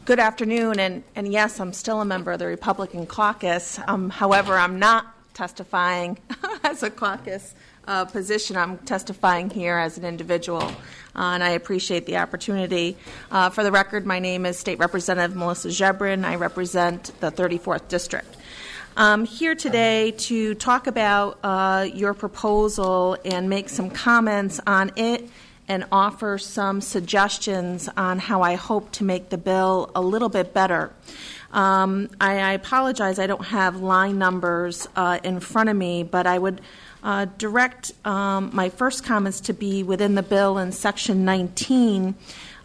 Good afternoon, and yes, I'm still a member of the Republican caucus. However, I'm not testifying as a caucus position. I'm testifying here as an individual, and I appreciate the opportunity. For the record, my name is State Representative Melissa Ziobron. I represent the 34th District. I'm here today to talk about your proposal and make some comments on it and offer some suggestions on how I hope to make the bill a little bit better. I apologize, I don't have line numbers in front of me, but I would direct my first comments to be within the bill in Section 19.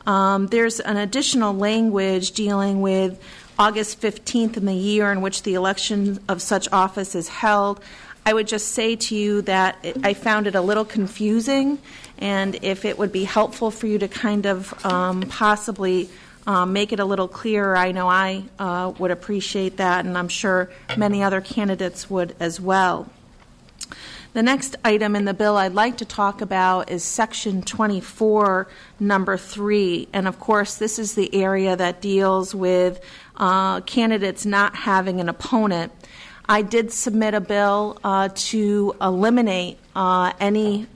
There's an additional language dealing with August 15th in the year in which the election of such office is held. I would just say to you that I found it a little confusing, and if it would be helpful for you to kind of possibly make it a little clearer, I know I would appreciate that, and I'm sure many other candidates would as well. The next item in the bill I'd like to talk about is Section 24, number 3, and of course this is the area that deals with candidates not having an opponent. I did submit a bill to eliminate any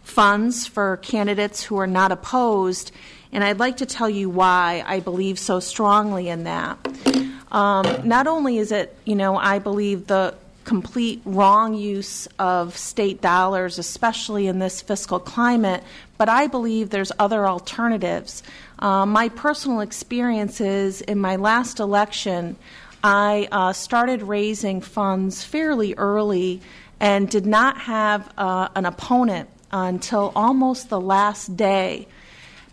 funds for candidates who are not opposed, and I'd like to tell you why I believe so strongly in that. Not only is it, I believe the complete wrong use of state dollars, especially in this fiscal climate, but I believe there's other alternatives. My personal experiences in my last election, I started raising funds fairly early and did not have an opponent until almost the last day.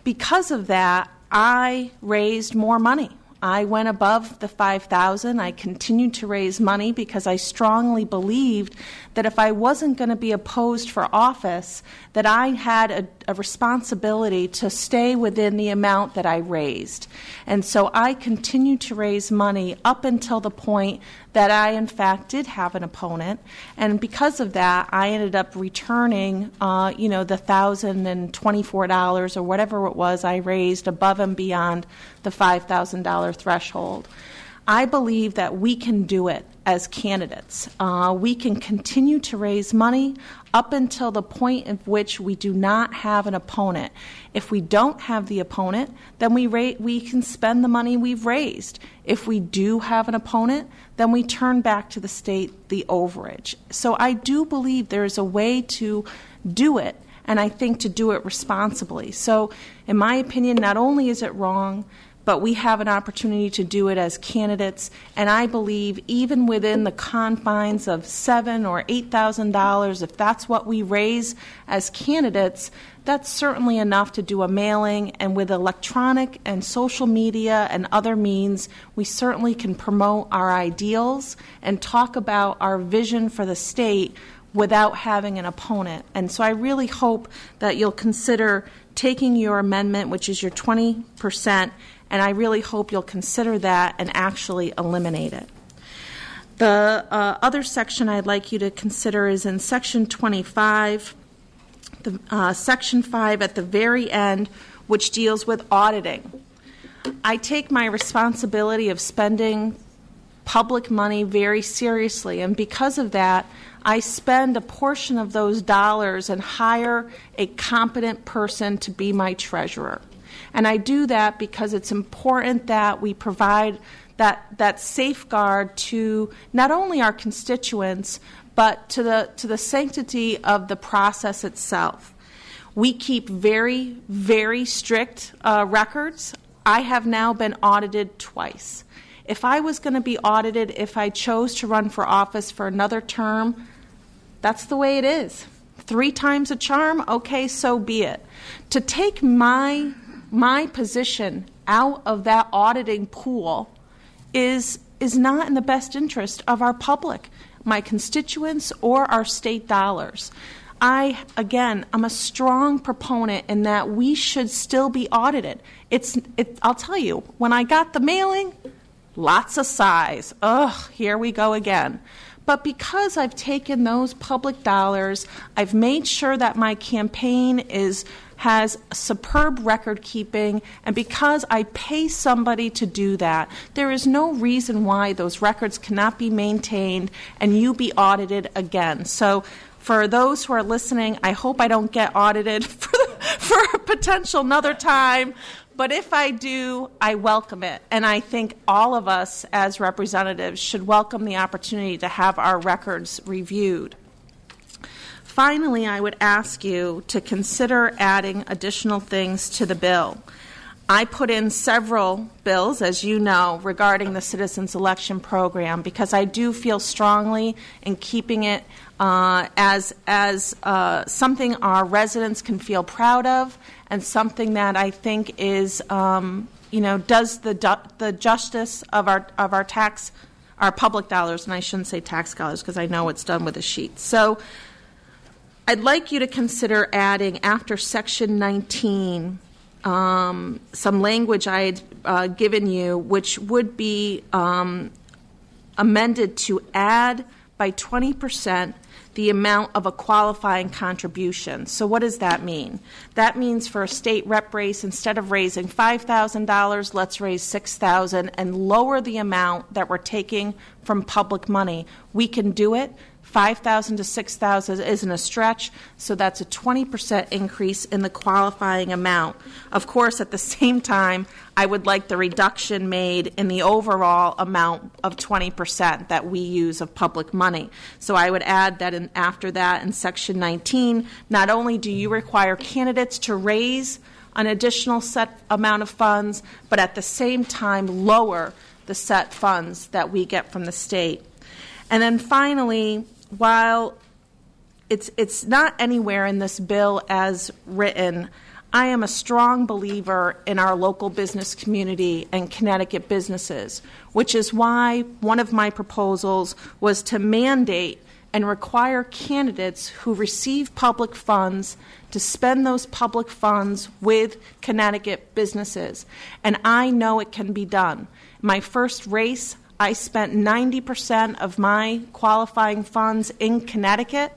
Because of that, I raised more money. I went above the $5,000. I continued to raise money because I strongly believed that if I wasn't going to be opposed for office, that I had a responsibility to stay within the amount that I raised. And so I continued to raise money up until the point that I, in fact, did have an opponent. And because of that, I ended up returning, the $1,024 or whatever it was I raised above and beyond the $5,000 threshold. I believe that we can do it as candidates. We can continue to raise money up until the point at which we do not have an opponent. If we don't have the opponent, then we can spend the money we've raised. If we do have an opponent, then we turn back to the state the overage. So I do believe there is a way to do it, and I think to do it responsibly. So in my opinion, not only is it wrong, but we have an opportunity to do it as candidates, and I believe even within the confines of $7,000 or $8,000, if that's what we raise as candidates, that's certainly enough to do a mailing, and with electronic and social media and other means, we certainly can promote our ideals and talk about our vision for the state without having an opponent. And so I really hope that you'll consider taking your amendment, which is your 20%, and I really hope you'll consider that and actually eliminate it. The other section I'd like you to consider is in Section 25, Section 5 at the very end, which deals with auditing. I take my responsibility of spending public money very seriously, and because of that, I spend a portion of those dollars and hire a competent person to be my treasurer. And I do that because it's important that we provide that safeguard to not only our constituents, but to the sanctity of the process itself. We keep very, very strict records. I have now been audited twice. If I was going to be audited if I chose to run for office for another term, that's the way it is. 3 times a charm, okay, so be it. To take my position out of that auditing pool is not in the best interest of our public, my constituents, or our state dollars. I'm a strong proponent in that we should still be audited. I'll tell you, when I got the mailing, lots of sighs. Ugh, here we go again. But because I've taken those public dollars, I've made sure that my campaign has superb record keeping, and because I pay somebody to do that, there is no reason why those records cannot be maintained and you be audited again. So for those who are listening, I hope I don't get audited for a potential another time. But if I do, I welcome it. And I think all of us as representatives should welcome the opportunity to have our records reviewed. Finally, I would ask you to consider adding additional things to the bill. I put in several bills, as you know, regarding the Citizens Election Program because I do feel strongly in keeping it as something our residents can feel proud of and something that I think is, does the justice of our public dollars, and I shouldn't say tax dollars because I know it's done with a sheet. So I'd like you to consider adding after Section 19 some language I had given you, which would be amended to add by 20% the amount of a qualifying contribution. So what does that mean? That means for a state rep race, instead of raising $5,000, let's raise $6,000 and lower the amount that we're taking from public money. We can do it. $5,000 to $6,000 isn't a stretch, so that's a 20% increase in the qualifying amount. Of course, at the same time, I would like the reduction made in the overall amount of 20% that we use of public money. So I would add that after that in Section 19, not only do you require candidates to raise an additional set amount of funds, but at the same time lower the set funds that we get from the state. And then finally, while it's not anywhere in this bill as written, I am a strong believer in our local business community and Connecticut businesses, which is why one of my proposals was to mandate and require candidates who receive public funds to spend those public funds with Connecticut businesses. And I know it can be done. My first race, I spent 90% of my qualifying funds in Connecticut,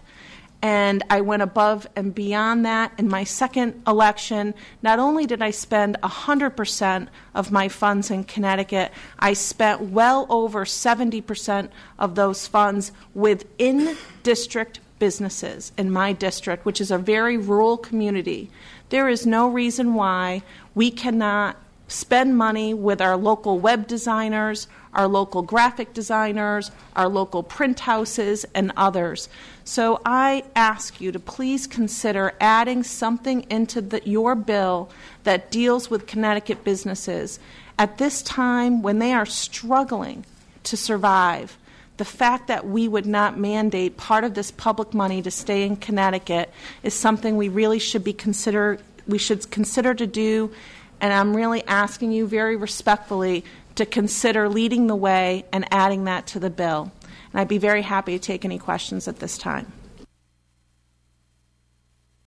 and I went above and beyond that. In my second election, not only did I spend 100% of my funds in Connecticut, I spent well over 70% of those funds within district businesses in my district, which is a very rural community. There is no reason why we cannot spend money with our local web designers, our local graphic designers, our local print houses, and others. So I ask you to please consider adding something into your bill that deals with Connecticut businesses. At this time, when they are struggling to survive, the fact that we would not mandate part of this public money to stay in Connecticut is something we really should consider to do. And I'm really asking you very respectfully to consider leading the way and adding that to the bill. And I'd be very happy to take any questions at this time.